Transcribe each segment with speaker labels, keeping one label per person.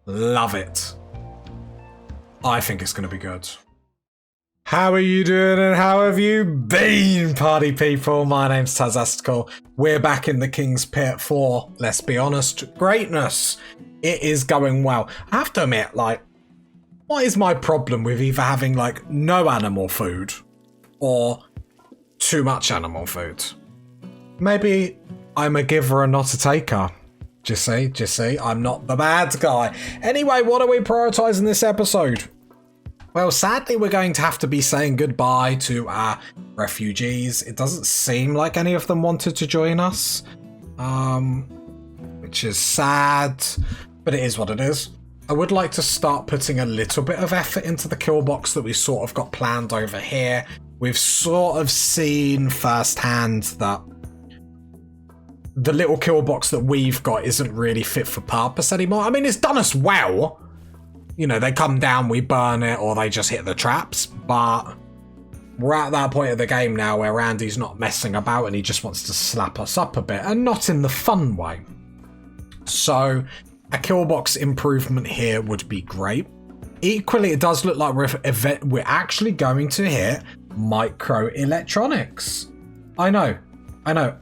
Speaker 1: Love it. I think it's going to be good. How are you doing and how have you been, party people? My name's Tazastical. We're back in the King's Pit for, let's be honest, greatness. It is going well. I have to admit, like, what is my problem with either having, like, no animal food or too much animal food? Maybe I'm a giver and not a taker. Just see, I'm not the bad guy. Anyway, what are we prioritizing this episode? Well, sadly, we're going to have to be saying goodbye to our refugees. It doesn't seem like any of them wanted to join us, which is sad, but it is what it is. I would like to start putting a little bit of effort into the Killbox that we sort of got planned over here. We've sort of seen firsthand that the little Killbox that we've got isn't really fit for purpose anymore. I mean, it's done us well. You know, they come down, we burn it, or they just hit the traps. But we're at that point of the game now where Randy's not messing about and he just wants to slap us up a bit, and not in the fun way. So a Killbox improvement here would be great. Equally, it does look like we're actually going to hit microelectronics. I know,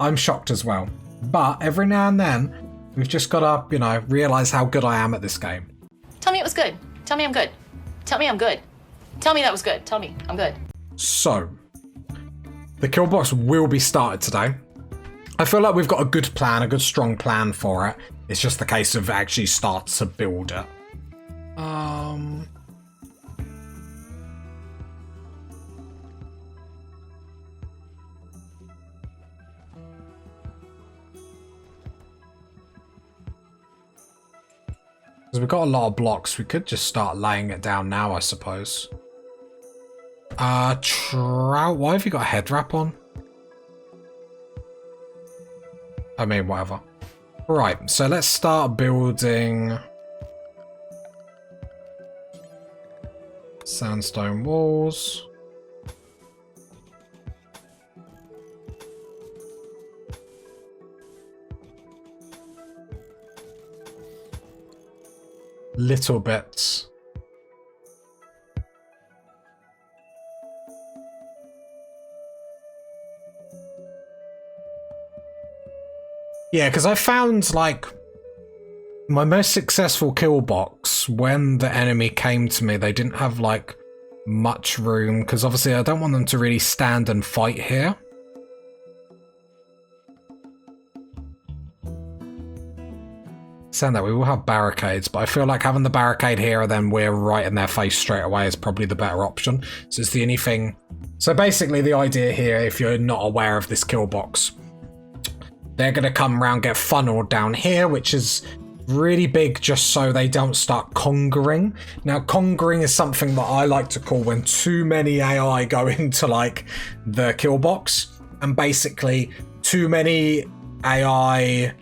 Speaker 1: I'm shocked as well. But every now and then, we've just got to, you know, realise how good I am at this game.
Speaker 2: Tell me it was good. Tell me I'm good. Tell me I'm good. Tell me that was good. Tell me I'm good.
Speaker 1: So, the Killbox will be started today. I feel like we've got a good plan, a good strong plan for it. It's just the case of actually start to build it. Because we've got a lot of blocks, we could just start laying it down now, I suppose. Trout, why have you got a head wrap on? I mean, whatever. Right, so let's start building sandstone walls. Little bits. Yeah, because I found, like, my most successful kill box, when the enemy came to me, they didn't have, like, much room, because obviously I don't want them to really stand and fight here. Saying that, we will have barricades, but I feel like having the barricade here and then we're right in their face straight away is probably the better option. So it's the only thing. So basically the idea here, if you're not aware of this kill box, they're going to come around, get funneled down here, which is really big just so they don't start congering. Now, congering is something that I like to call when too many AI go into, like, the kill box, and basically too many AI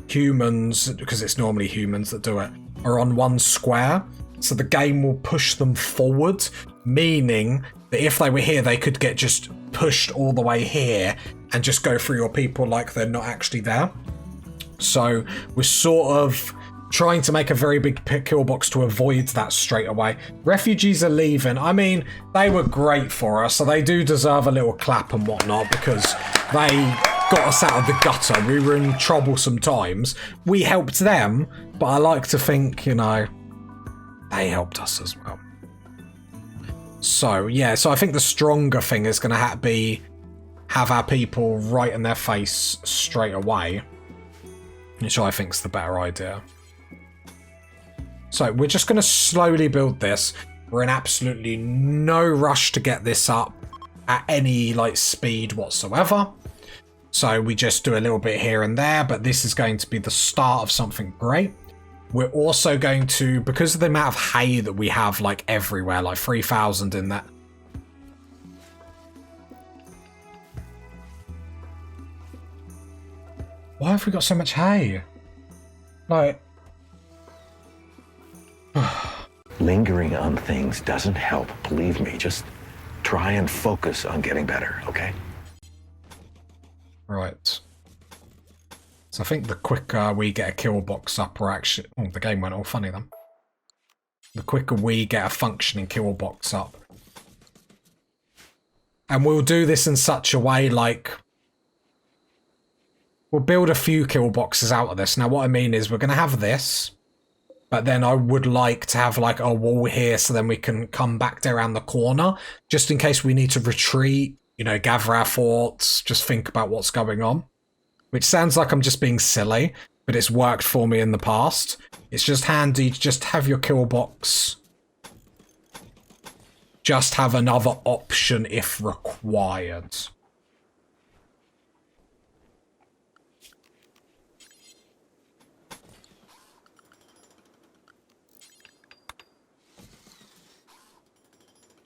Speaker 1: humans, because it's normally humans that do it, are on one square, so the game will push them forward, meaning that if they were here, they could get just pushed all the way here and just go through your people like they're not actually there. So we're sort of trying to make a very big kill box to avoid that straight away. Refugees are leaving. I mean, they were great for us, so they do deserve a little clap and whatnot, because they got us out of the gutter. We were in troublesome times. We helped them, but I like to think, you know, they helped us as well. So, yeah, so I think the stronger thing is going to be have our people right in their face straight away, which I think is the better idea. So we're just going to slowly build this. We're in absolutely no rush to get this up at any, like, speed whatsoever. So we just do a little bit here and there, but this is going to be the start of something great. We're also going to, because of the amount of hay that we have, like, everywhere, like 3,000 in that. Why have we got so much hay? Like...
Speaker 3: Lingering on things doesn't help, believe me. Just try and focus on getting better, okay?
Speaker 1: Right. So I think the quicker we get a kill box up, we're actually... Oh, the game went all funny then. the quicker we get a functioning kill box up. And we'll do this in such a way, like, we'll build a few kill boxes out of this. Now, what I mean is we're going to have this, but then I would like to have, like, a wall here so then we can come back around the corner, just in case we need to retreat, you know, gather our thoughts, just think about what's going on. Which sounds like I'm just being silly, but it's worked for me in the past. It's just handy to just have your kill box. Just have another option if required.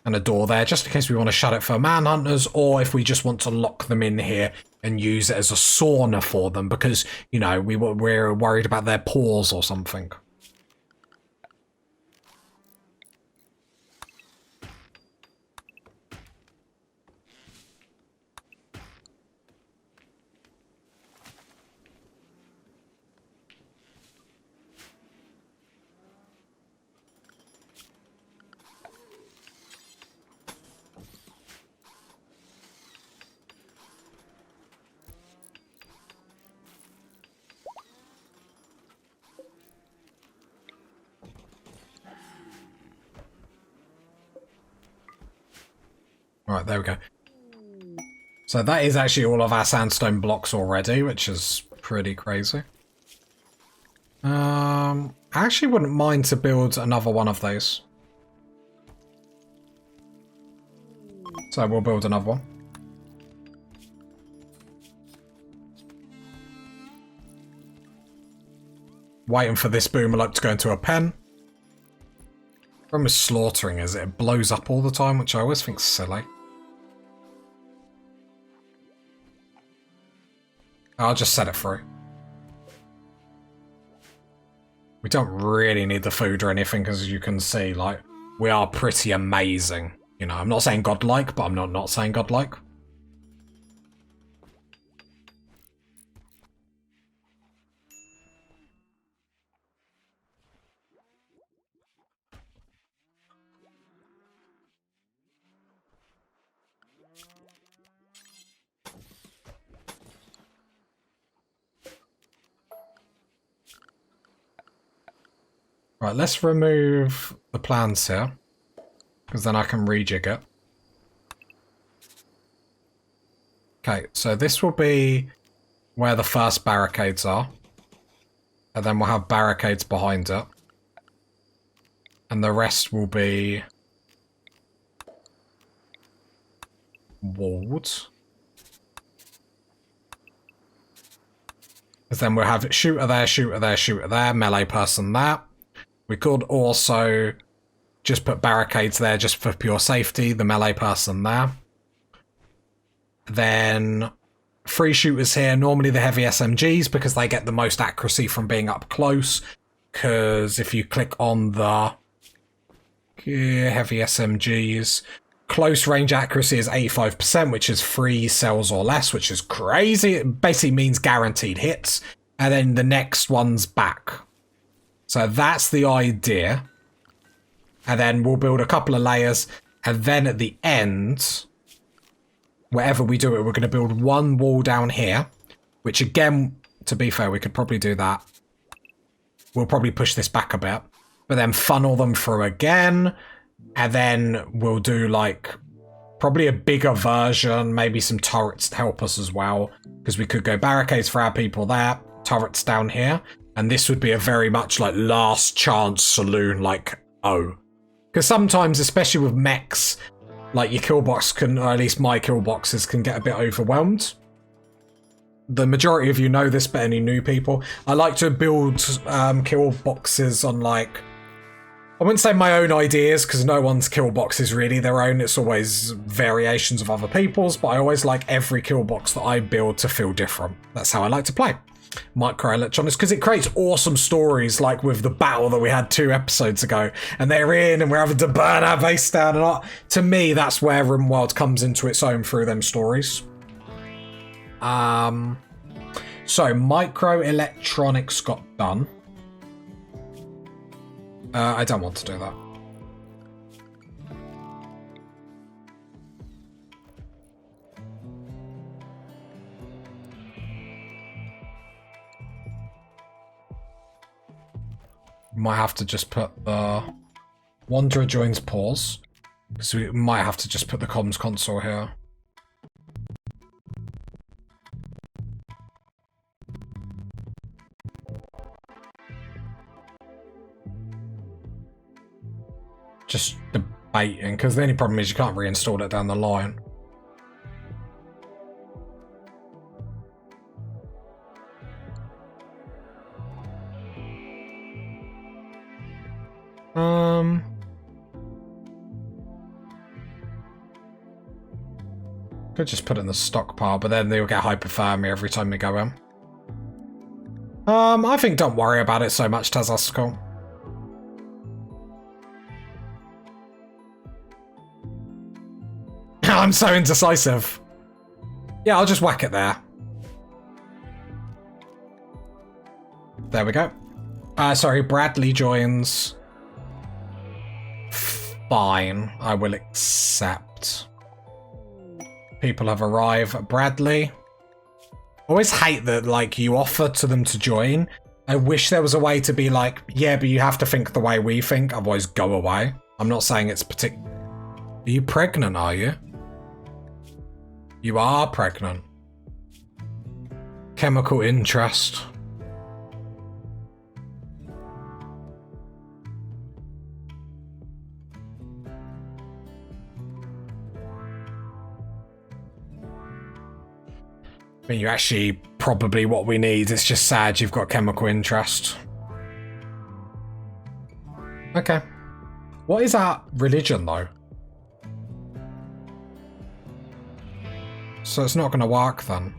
Speaker 1: And a door there, just in case we want to shut it for manhunters, or if we just want to lock them in here and use it as a sauna for them, because, you know, we're worried about their paws or something. Right, there we go. So that is actually all of our sandstone blocks already, which is pretty crazy. I actually wouldn't mind to build another one of those. So we'll build another one. Waiting for this boomerlope to go into a pen. The problem with slaughtering is it blows up all the time, which I always think is silly. I'll just set it through. We don't really need the food or anything, because as you can see, like, we are pretty amazing. You know, I'm not saying godlike, but I'm not saying godlike. Right, let's remove the plans here, because then I can rejig it. Okay, so this will be where the first barricades are. And then we'll have barricades behind it. And the rest will be walled. Because then we'll have shooter there, shooter there, shooter there, melee person there. We could also just put barricades there just for pure safety, the melee person there. Then 3 shooters here, normally the heavy SMGs, because they get the most accuracy from being up close. Because if you click on the heavy SMGs, close range accuracy is 85%, which is 3 cells or less, which is crazy. It basically means guaranteed hits. And then the next one's back. So that's the idea. And then we'll build a couple of layers. And then at the end, wherever we do it, we're going to build one wall down here. Which again, to be fair, we could probably do that. We'll probably push this back a bit. But then funnel them through again. And then we'll do like probably a bigger version. Maybe some turrets to help us as well. Because we could go barricades for our people there. Turrets down here. And this would be a very much like last chance saloon, like, oh. Because sometimes, especially with mechs, like your killbox can, or at least my killboxes can get a bit overwhelmed. The majority of you know this, but any new people, I like to build killboxes on like, I wouldn't say my own ideas, because no one's killbox is really their own. It's always variations of other people's, but I always like every killbox that I build to feel different. That's how I like to play microelectronics, because it creates awesome stories, like with the battle that we had 2 episodes ago, and they're in and we're having to burn our base down, and to me that's where Rimworld comes into its own through them stories. So microelectronics got done. I don't want to do that. Might have to just put the Wanderer joins pause, because we might have to just put the comms console here. Just debating, because the only problem is you can't reinstall it down the line. Could just put it in the stockpile, but then they'll get hypothermia every time we go in. I think don't worry about it so much, Tazaskal. I'm so indecisive. Yeah, I'll just whack it there. There we go. Sorry, Bradley joins. Fine, I will accept. People have arrived. Bradley. Always hate that, like, you offer to them to join. I wish there was a way to be like, yeah, but you have to think the way we think, otherwise go away. I'm not saying it's particular. Are you pregnant, are you? You are pregnant. Chemical interest. I mean, you're actually probably what we need. It's just sad you've got chemical interest. Okay. What is our religion, though? So it's not going to work, then.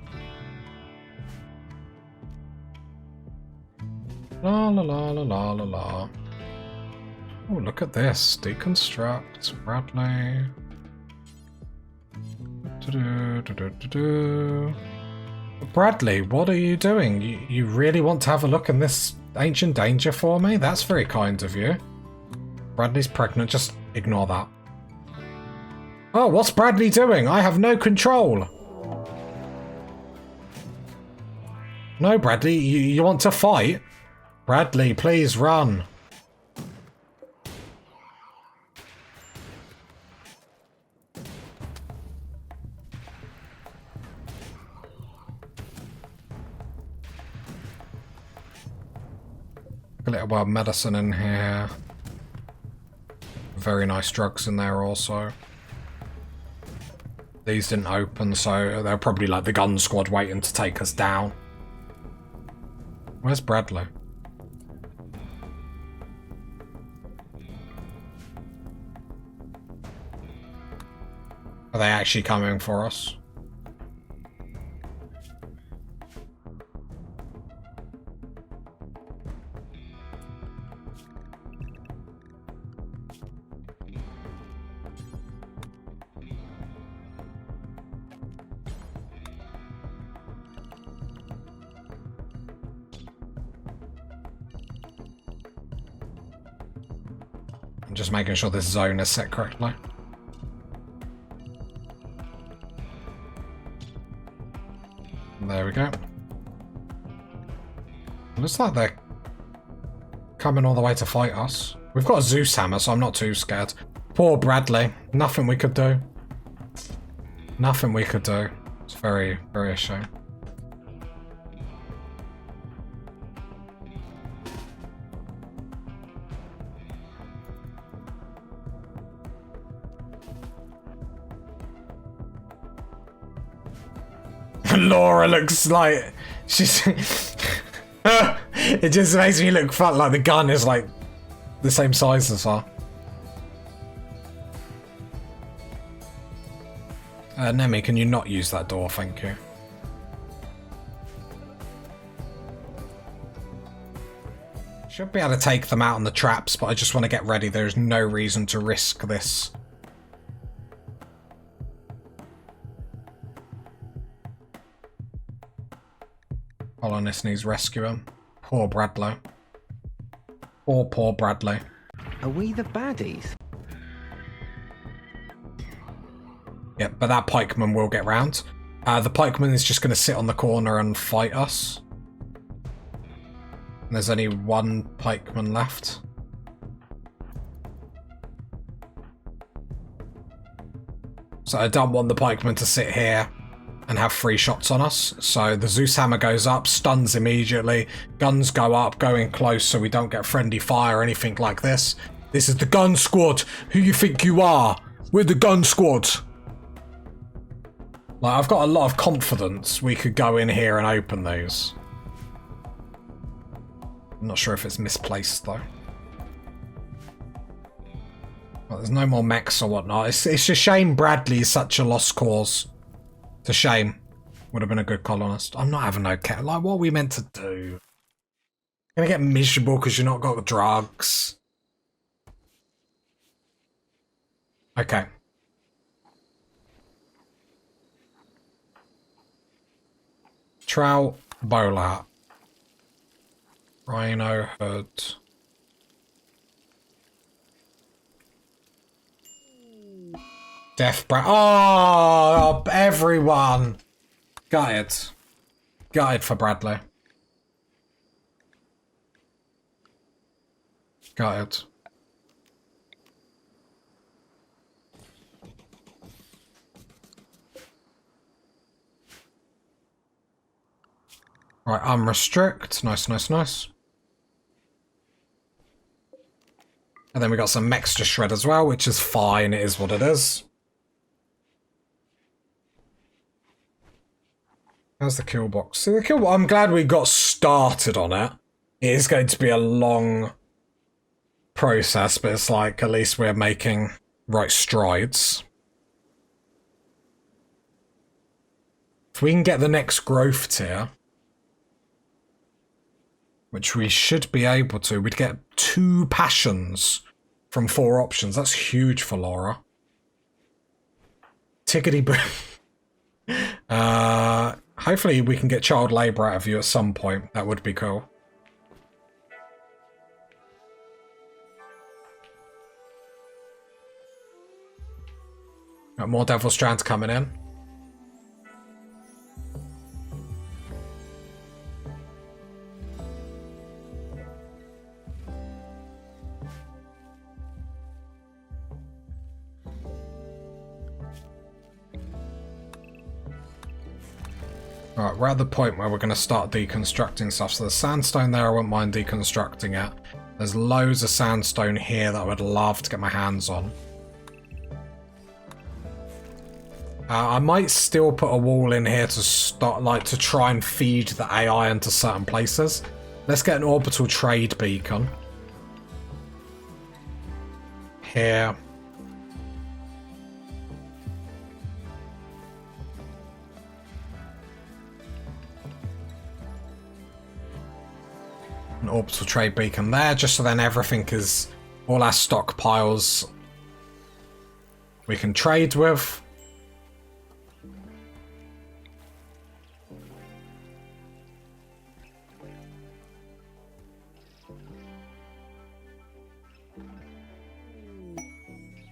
Speaker 1: La la la la la la la. Oh, look at this. Deconstruct. Bradley. Bradley, what are you doing? You really want to have a look in this ancient danger for me? That's very kind of you. Bradley's pregnant, just ignore that. Oh, what's Bradley doing? I have no control. No, Bradley, you want to fight? Bradley, please run. A little bit of medicine in here. Very nice drugs in there also. These didn't open, so they're probably like the gun squad waiting to take us down. Where's Bradley? Are they actually coming for us? Just making sure this zone is set correctly. There we go. Looks like they're coming all the way to fight us. We've got a Zeus hammer, so I'm not too scared. Poor Bradley. Nothing we could do. Nothing we could do. It's very, very a shame. Laura looks like she's it just makes me look fat, like the gun is like the same size as her. Nemi, can you not use that door, thank you? Should be able to take them out on the traps, but I just want to get ready. There's no reason to risk this. Colonist needs rescuing. Poor Bradley. Poor Bradley.
Speaker 4: Are we the baddies?
Speaker 1: Yeah, but that pikeman will get round. The pikeman is just going to sit on the corner and fight us. And there's only one pikeman left. So I don't want the pikeman to sit here and have 3 shots on us. So the Zeus hammer goes up, stuns immediately. Guns go up, going close so we don't get friendly fire or anything like this. This is the gun squad. Who you think you are? We're the gun squad. Like, I've got a lot of confidence we could go in here and open these. I'm not sure if it's misplaced though. Well, there's no more mechs or whatnot. It's a shame Bradley is such a lost cause. It's a shame. Would have been a good colonist. I'm not having no cat. Like, what are we meant to do? Gonna get miserable because you're not got the drugs. Okay. Trout, bowler. Rhino hood. Death Brat. Oh, everyone. Gutted. Gutted for Bradley. Gutted. Right, unrestrict. Nice, nice, nice. And then we got some mechs to shred as well, which is fine. It is what it is. How's the Killbox? See, the Killbox, I'm glad we got started on it. It is going to be a long process, but it's like at least we're making right strides. If we can get the next growth tier, which we should be able to, we'd get 2 passions from 4 options. That's huge for Laura. Tickety boo. Hopefully we can get child labour out of you at some point. That would be cool. Got more Devil Strands coming in. Right, we're at the point where we're going to start deconstructing stuff. So the sandstone there, I wouldn't mind deconstructing it. There's loads of sandstone here that I would love to get my hands on. I might still put a wall in here to start, like, to try and feed the AI into certain places. Let's get an orbital trade beacon. Here. An orbital trade beacon there, just so then everything is, all our stockpiles we can trade with.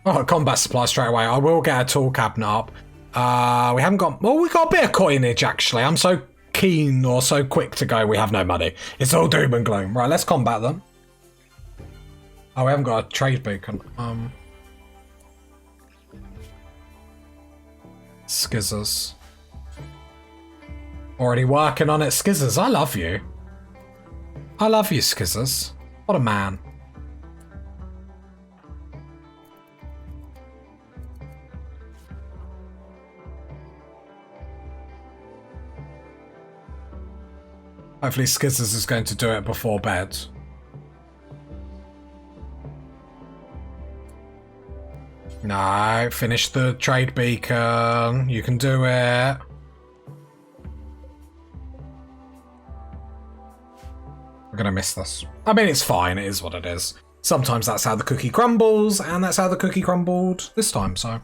Speaker 1: Oh, combat supply straight away. I will get a tool cabinet up. We haven't got... Well, we got a bit of coinage, actually. I'm so keen or so quick to go, we have no money. It's all doom and gloom. Right, let's combat them. Oh, we haven't got a trade beacon. Skizzers. Already working on it. Skizzers, I love you. I love you, Skizzers. What a man. Hopefully Skizzers is going to do it before bed. No, finish the trade beacon. You can do it. We're going to miss this. I mean, it's fine. It is what it is. Sometimes that's how the cookie crumbles, and that's how the cookie crumbled this time, so...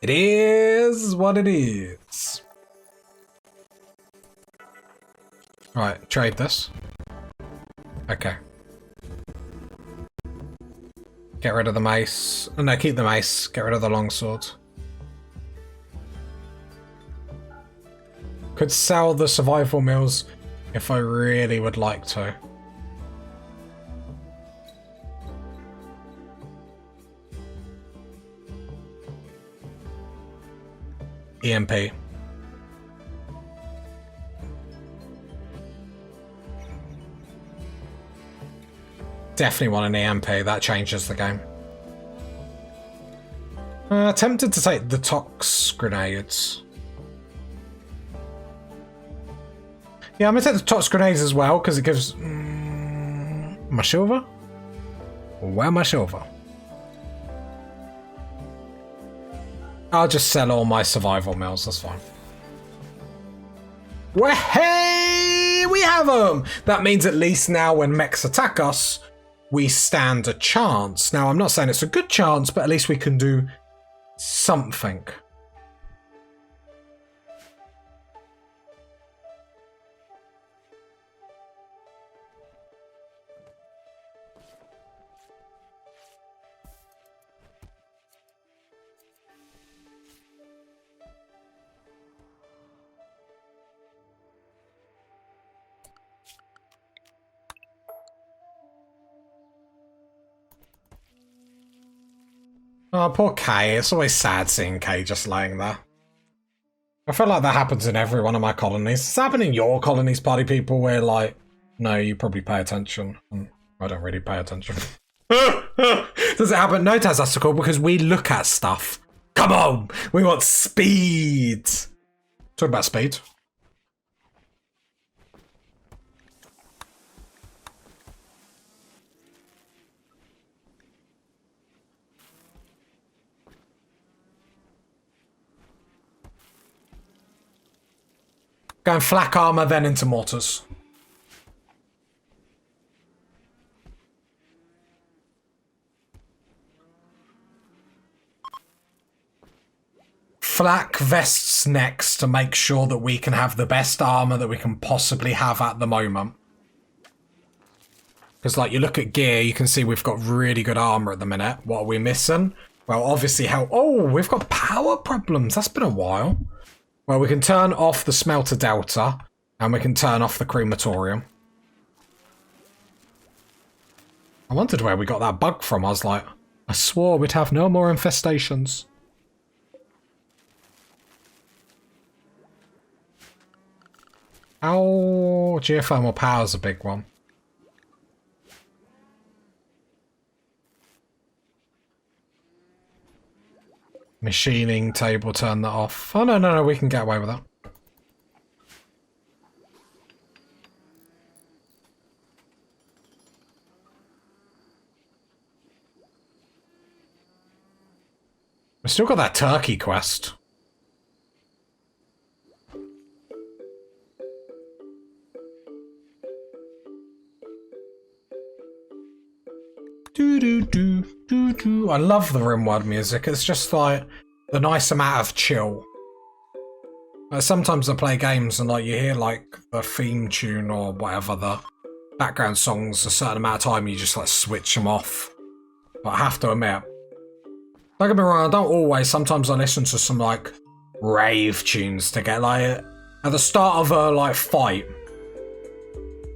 Speaker 1: It is what it is. Right, trade this. Okay. Get rid of the mace. Oh, no, keep the mace. Get rid of the longsword. Could sell the survival meals if I really would like to. EMP. Definitely want an EMP. That changes the game. Tempted to take the Tox grenades. Yeah, I'm going to take the Tox grenades as well, because it gives... my silver? Where my silver? I'll just sell all my survival meals, that's fine. Well, hey! We have them! That means at least now when mechs attack us, we stand a chance. Now, I'm not saying it's a good chance, but at least we can do something. Oh, poor Kay. It's always sad seeing Kay just laying there. I feel like that happens in every one of my colonies. It's happened in your colonies, party people, where like, no, you probably pay attention. I don't really pay attention. Does it happen? No, Taz, that's cool, because we look at stuff. Come on! We want speed! Talk about speed. Going flak armor, then into mortars. Flak vests next to make sure that we can have the best armor that we can possibly have at the moment. Because like you look at gear, you can see we've got really good armor at the minute. What are we missing? Well, obviously how... Oh, we've got power problems. That's been a while. Well, we can turn off the smelter delta, and we can turn off the crematorium. I wondered where we got that bug from. I was like, I swore we'd have no more infestations. Oh, geothermal power's a big one. Machining table, turn that off. Oh, no, we can get away with that. We've still got that turkey quest. Do. I love the Rimworld music. It's just like the nice amount of chill. Like sometimes I play games and like you hear like the theme tune or whatever, the background songs, a certain amount of time you just like switch them off. But I have to admit, don't get me wrong, I don't always. Sometimes I listen to some like rave tunes to get like at the start of a like fight.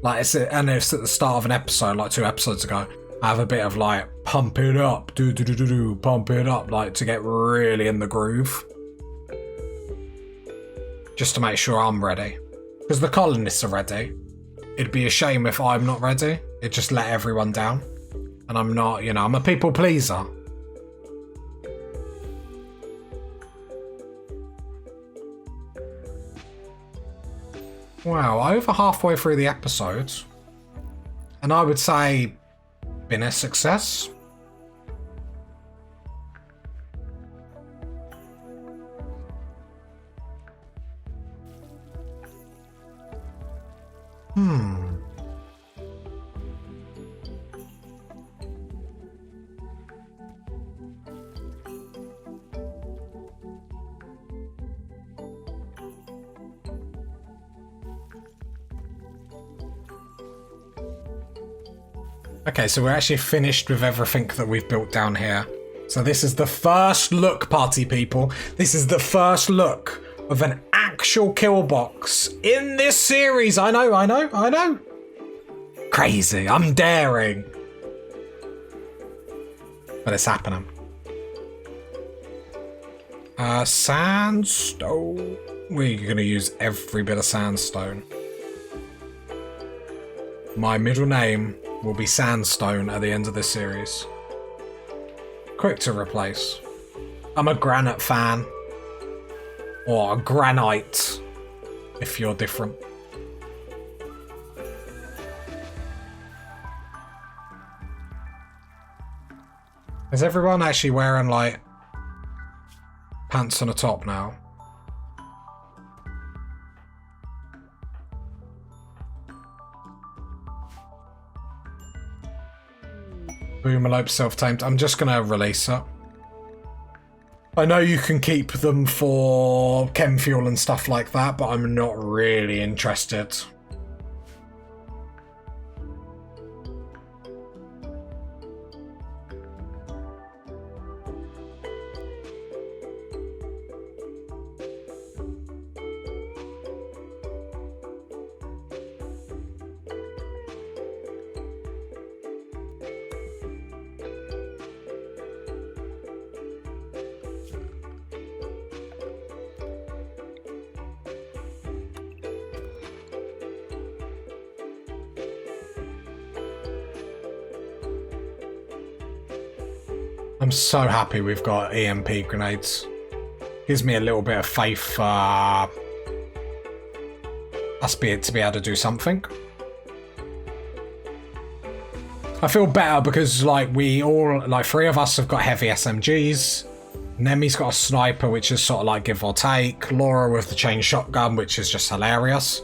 Speaker 1: Like it's at the start of an episode, like 2 episodes ago. I have a bit of like pump it up, pump it up, like to get really in the groove. Just to make sure I'm ready. Because the colonists are ready. It'd be a shame if I'm not ready. It'd just let everyone down. And I'm not, you know, I'm a people pleaser. Wow, over halfway through the episode. And I would say been a success. Okay, so we're actually finished with everything that we've built down here. So this is the first look, party people. This is the first look of an actual Killbox in this series. I know. Crazy. I'm daring. But it's happening. Sandstone. We're going to use every bit of sandstone. My middle name will be Sandstone at the end of this series. Quick to replace. I'm a granite fan. Or a granite, if you're different. Is everyone actually wearing, like, pants and a top now? Boomelope self-tamed. I'm just going to release it. I know you can keep them for chem fuel and stuff like that, but I'm not really interested. I'm so happy we've got EMP grenades. Gives me a little bit of faith us to be able to do something. I feel better because like three of us have got heavy SMGs. Nemi's got a sniper, which is sort of like give or take. Laura with the chain shotgun, which is just hilarious.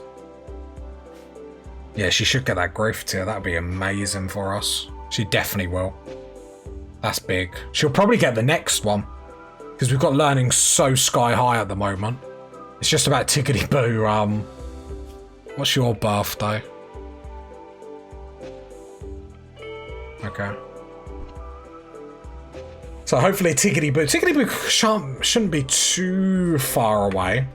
Speaker 1: Yeah, she should get that growth tier. That would be amazing for us. She definitely will. That's big. She'll probably get the next one because we've got learning so sky high at the moment. It's just about tickety boo. What's your birthday? Okay. So hopefully tickety boo shouldn't be too far away.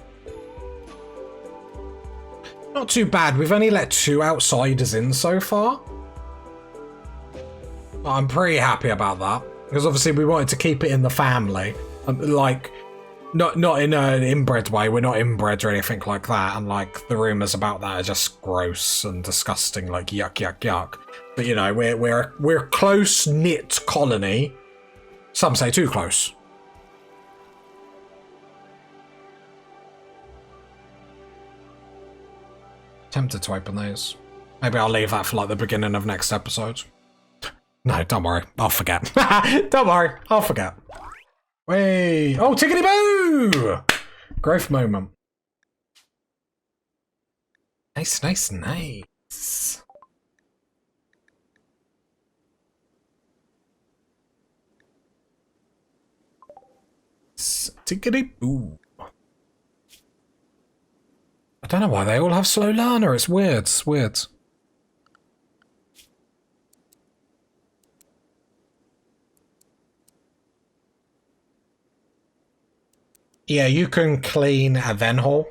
Speaker 1: Not too bad. We've only let 2 outsiders in so far. I'm pretty happy about that because obviously we wanted to keep it in the family, like not in an inbred way. We're not inbred or anything like that, and like the rumors about that are just gross and disgusting, like yuck, yuck, yuck. But you know, we're a close knit colony. Some say too close. Tempted to open those. Maybe I'll leave that for like the beginning of next episode. No, don't worry. I'll forget. Don't worry. I'll forget. Wait. Oh, tickety boo! Growth moment. Nice, nice, nice. Tickety boo. I don't know why they all have slow learner. It's weird. It's weird. Yeah, you can clean and then haul.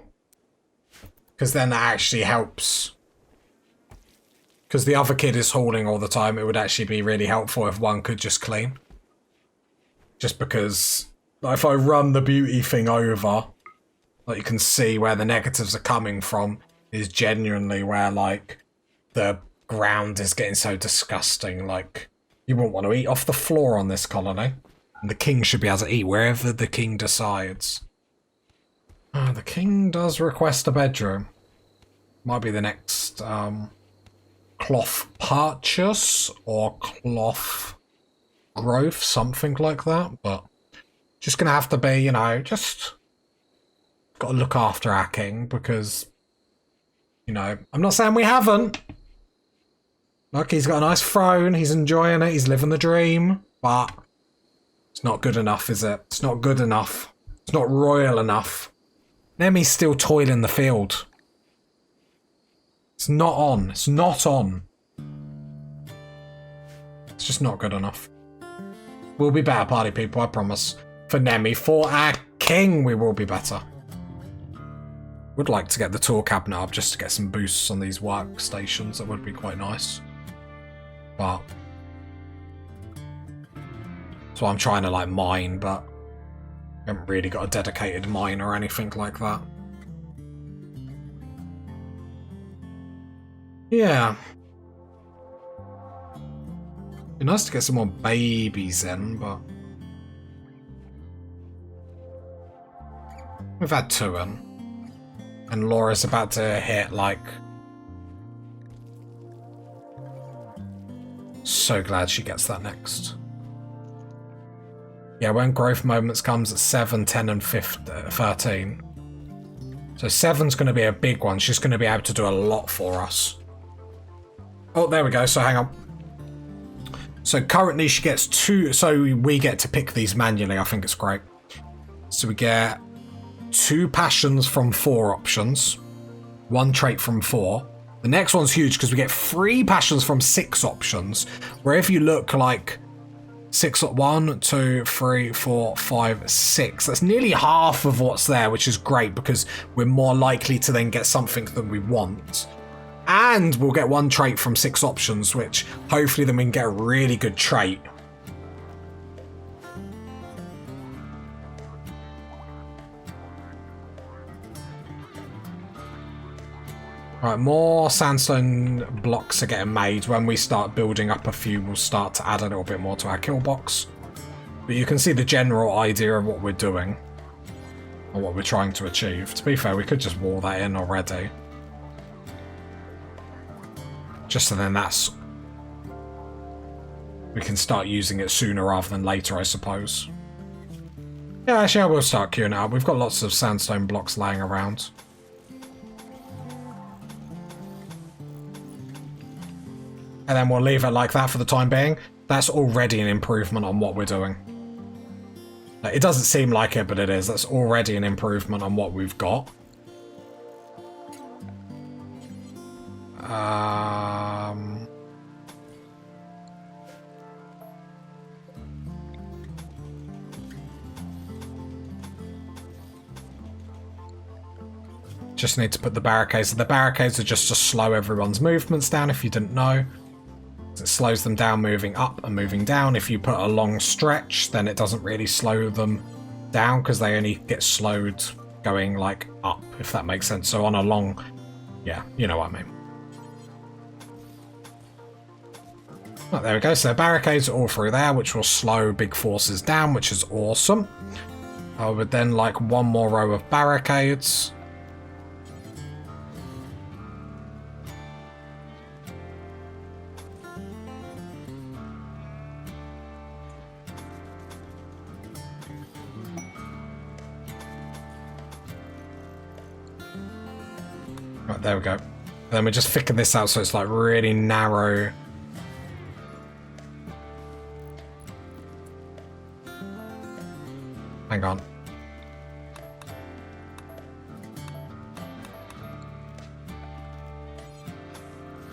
Speaker 1: Because then that actually helps. Because the other kid is hauling all the time, it would actually be really helpful if one could just clean. Just because like, if I run the beauty thing over, like you can see where the negatives are coming from is genuinely where like the ground is getting so disgusting. Like you wouldn't want to eat off the floor on this colony. And the king should be able to eat wherever the king decides. The king does request a bedroom. Might be the next cloth purchase or cloth growth, something like that. But just gonna have to be, you know, just got to look after our king because, you know, I'm not saying we haven't. Look, he's got a nice throne. He's enjoying it. He's living the dream. But it's not good enough, is it? It's not good enough. It's not royal enough. Nemi's still toiling the field. It's not on. It's not on. It's just not good enough. We'll be better, party people, I promise. For Nemi, for our king, we will be better. Would like to get the tool cabinet up just to get some boosts on these workstations. That would be quite nice. But so I'm trying to like mine, but I haven't really got a dedicated mine or anything like that. Yeah. Be nice to get some more babies in, but we've had 2 in. And Laura's about to hit, like... So glad she gets that next. Yeah, when growth moments comes at 7, 10 and 13. So 7's going to be a big one. She's going to be able to do a lot for us. Oh, there we go. So hang on. So currently she gets 2... So we get to pick these manually. I think it's great. So we get 2 passions from 4 options. 1 trait from 4. The next one's huge because we get 3 passions from 6 options. Where if you look like 6, 1, 2, 3, 4, 5, 6. That's nearly half of what's there, which is great because we're more likely to then get something that we want. And we'll get 1 trait from 6 options, which hopefully then we can get a really good trait. Right, more sandstone blocks are getting made. When we start building up a few, we'll start to add a little bit more to our Killbox. But you can see the general idea of what we're doing. Or what we're trying to achieve. To be fair, we could just wall that in already. Just so then that's... we can start using it sooner rather than later, I suppose. Yeah, actually I will start queuing it up. We've got lots of sandstone blocks laying around. And then we'll leave it like that for the time being. That's already an improvement on what we're doing. It doesn't seem like it, but it is. That's already an improvement on what we've got. Just need to put the barricades. The barricades are just to slow everyone's movements down, if you didn't know. It slows them down moving up and moving down. If you put a long stretch, then it doesn't really slow them down because they only get slowed going like up, if that makes sense. So on a long, yeah, you know what I mean. Oh, there we go. So barricades are all through there, which will slow big forces down, which is awesome. I would then like 1 more row of barricades. Right, there we go. And then we just thicken this out so it's like really narrow. Hang on.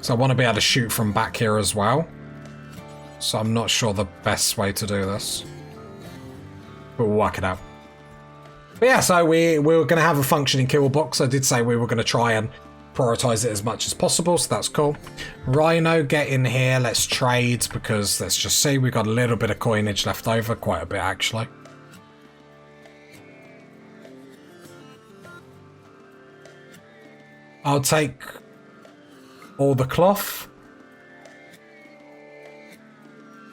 Speaker 1: So I want to be able to shoot from back here as well. So I'm not sure the best way to do this. But we'll work it out. But yeah, so we're going to have a functioning Killbox. I did say we were going to try and prioritize it as much as possible, so that's cool. Rhino, get in here. Let's trade because let's just see. We've got a little bit of coinage left over. Quite a bit, actually. I'll take all the cloth.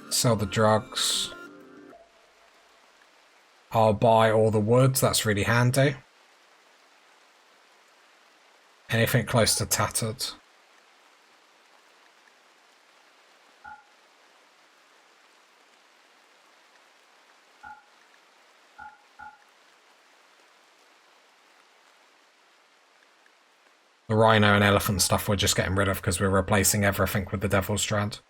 Speaker 1: Sell the drugs. I'll buy all the woods, that's really handy. Anything close to tattered. The rhino and elephant stuff we're just getting rid of because we're replacing everything with the Devil's Strand.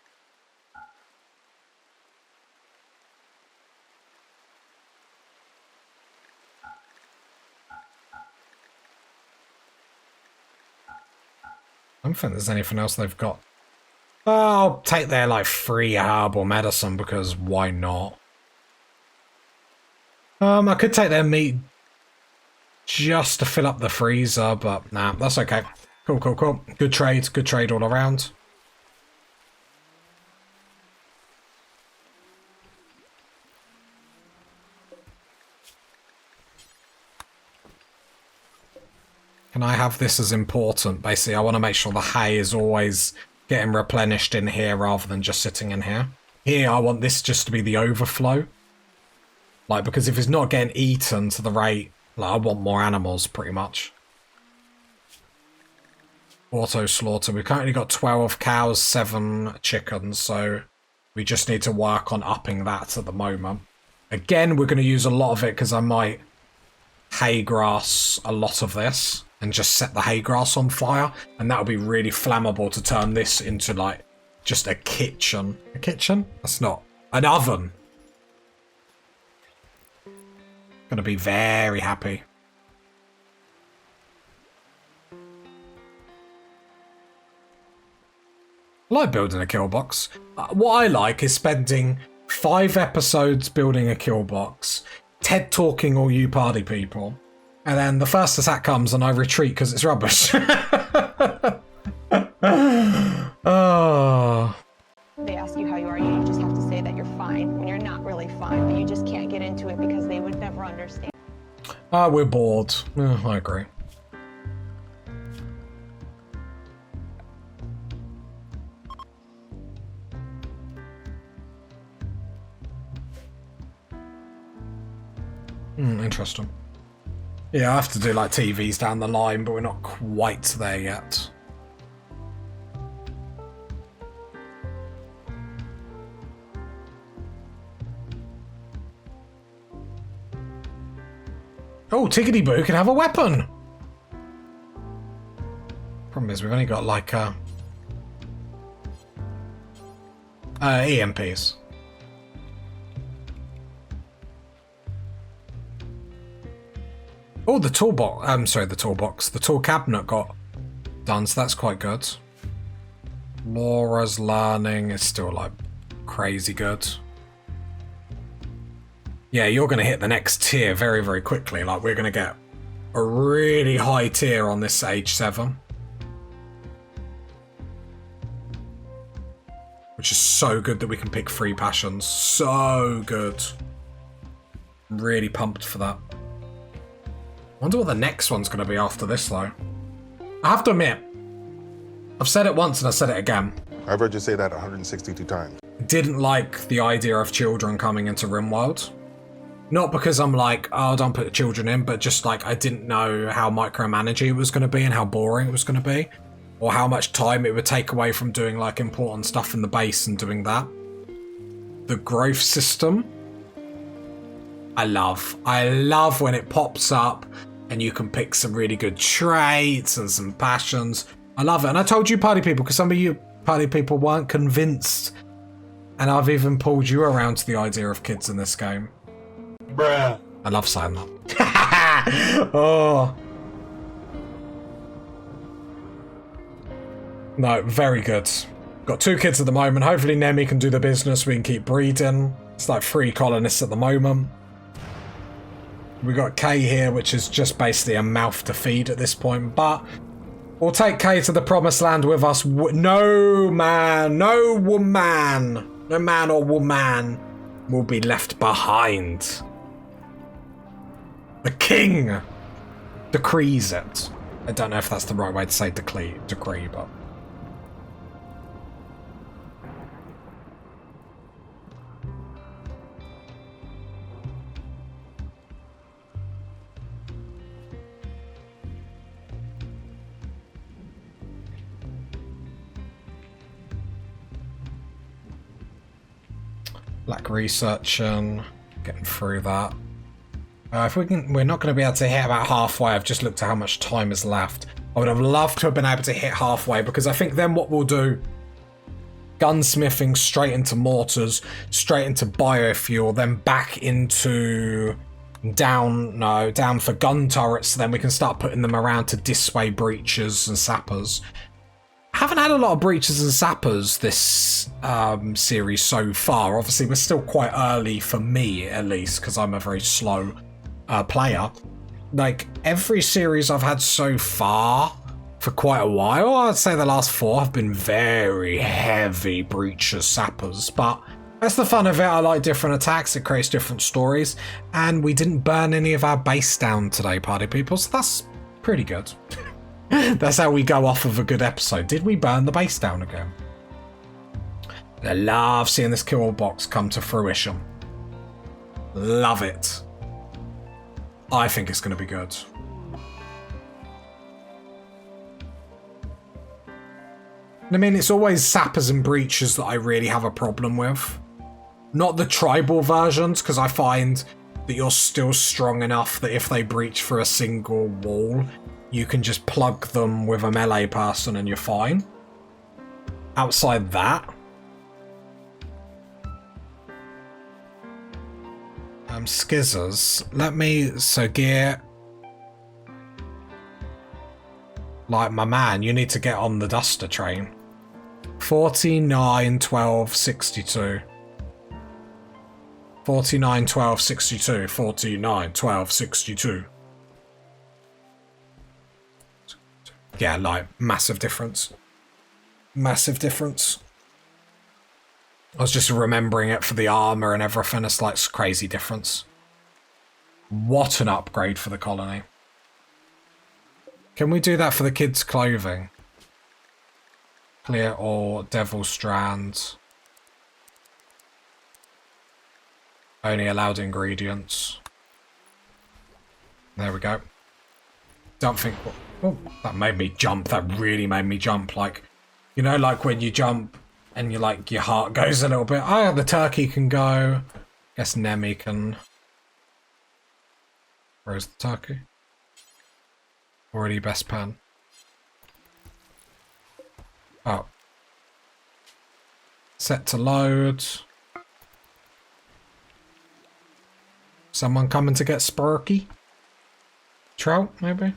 Speaker 1: I don't think there's anything else they've got. I'll take their like free herbal medicine because why not? I could take their meat just to fill up the freezer, but nah, that's okay. Cool, cool, cool. Good trade all around. Can I have this as important? Basically, I want to make sure the hay is always getting replenished in here rather than just sitting in here. Here, I want this just to be the overflow. Like, because if it's not getting eaten to the rate, like, I want more animals, pretty much. Auto slaughter. We've currently got 12 cows, 7 chickens, so we just need to work on upping that at the moment. Again, we're going to use a lot of it because I might hay grass a lot of this and just set the hay grass on fire, and that'll be really flammable to turn this into like just a kitchen. A kitchen? That's not an oven. Gonna be very happy. I like building a Killbox. What I like is spending 5 episodes building a Killbox, TED talking all you party people, and then the first attack comes and I retreat because it's rubbish. Oh.
Speaker 4: They ask you how you are, you just have to say that you're fine when you're not really fine, but you just can't get into it because they would never understand.
Speaker 1: We're bored. I agree. Interesting. Yeah, I have to do like TVs down the line, but we're not quite there yet. Oh, Tickety Boo can have a weapon! Problem is, we've only got like EMPs. Oh, the toolbox. I'm sorry, the toolbox. The tool cabinet got done, so that's quite good. Laura's learning is still like crazy good. Yeah, you're going to hit the next tier very, very quickly. Like, we're going to get a really high tier on this age 7. Which is so good that we can pick 3 passions. So good. I'm really pumped for that. I wonder what the next one's going to be after this, though. I have to admit, I've said it once and I said it again.
Speaker 5: I've heard you say that 162 times.
Speaker 1: Didn't like the idea of children coming into Rimworld. Not because I'm like, oh, don't put the children in, but just like I didn't know how micromanaging it was going to be and how boring it was going to be. Or how much time it would take away from doing like important stuff in the base and doing that. The growth system, I love. I love when it pops up and you can pick some really good traits and some passions. I love it. And I told you party people, because some of you party people weren't convinced. And I've even pulled you around to the idea of kids in this game.
Speaker 5: Bruh.
Speaker 1: I love saying that. Oh. No, very good. Got 2 kids at the moment. Hopefully Nemi can do the business. We can keep breeding. It's like 3 colonists at the moment. We got Kay here, which is just basically a mouth to feed at this point. But we'll take Kay to the promised land with us. No man, no woman, no man or woman will be left behind. The king decrees it. I don't know if that's the right way to say decree, but... Black research and getting through that. If we can, we're not going to be able to hit about halfway. I've just looked at how much time is left. I would have loved to have been able to hit halfway, because I think then what we'll do, gunsmithing straight into mortars, straight into biofuel, then back into down for gun turrets, so then we can start putting them around to dissuade breachers and sappers. haven't had a lot of breaches and sappers this series so far. Obviously, we're still quite early for me, at least, because I'm a very slow player. Like, every series I've had so far for quite a while, I'd say the last 4 have been very heavy breaches sappers, but that's the fun of it. I like different attacks, it creates different stories, and we didn't burn any of our base down today, party people, so that's pretty good. That's how we go off of a good episode. Did we burn the base down again? I love seeing this Killbox come to fruition. Love it. I think it's going to be good. I mean, it's always sappers and breaches that I really have a problem with. Not the tribal versions, because I find that you're still strong enough that if they breach for a single wall, you can just plug them with a melee person and you're fine. Outside that, skizzers. Let me, so gear. Like my man, you need to get on the duster train. 49, 12, 62. 49, 12, 62. 49, 12, 62. Yeah, like, massive difference. Massive difference. I was just remembering it for the armor and everything. It's like crazy difference. What an upgrade for the colony. Can we do that for the kids' clothing? Clear or devil strand. Only allowed ingredients. There we go. Don't think... Oh, that made me jump. That really made me jump. Like, you know, like when you jump and you like your heart goes a little bit. Oh, the turkey can go. Guess Nemi can. Where's the turkey? Already best pan. Oh. Set to load. Someone coming to get Sparky? Trout, maybe?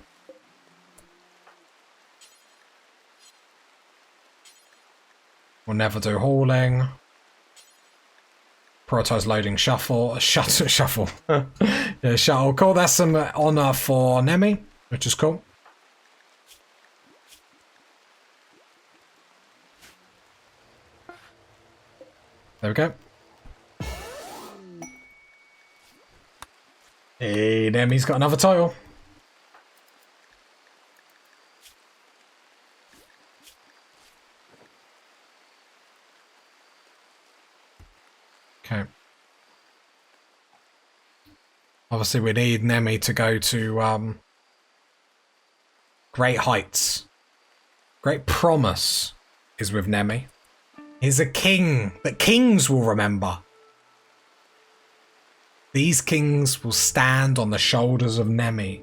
Speaker 1: We'll never do hauling. Prioritize loading shuffle. Shuffle. Yeah, shuttle. Cool, that's some honor for Nemi, which is cool. There we go. Hey, Nemi's got another title. Okay. Obviously, we need Nemi to go to Great Heights. Great Promise is with Nemi. He's a king that kings will remember. These kings will stand on the shoulders of Nemi.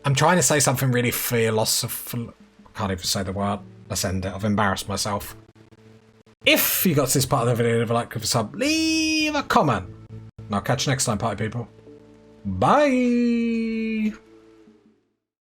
Speaker 1: I'm trying to say something really philosophical. I can't even say the word. Let's end it. I've embarrassed myself. If you got to this part of the video, leave a like, give a sub, leave a comment. And I'll catch you next time, party people. Bye!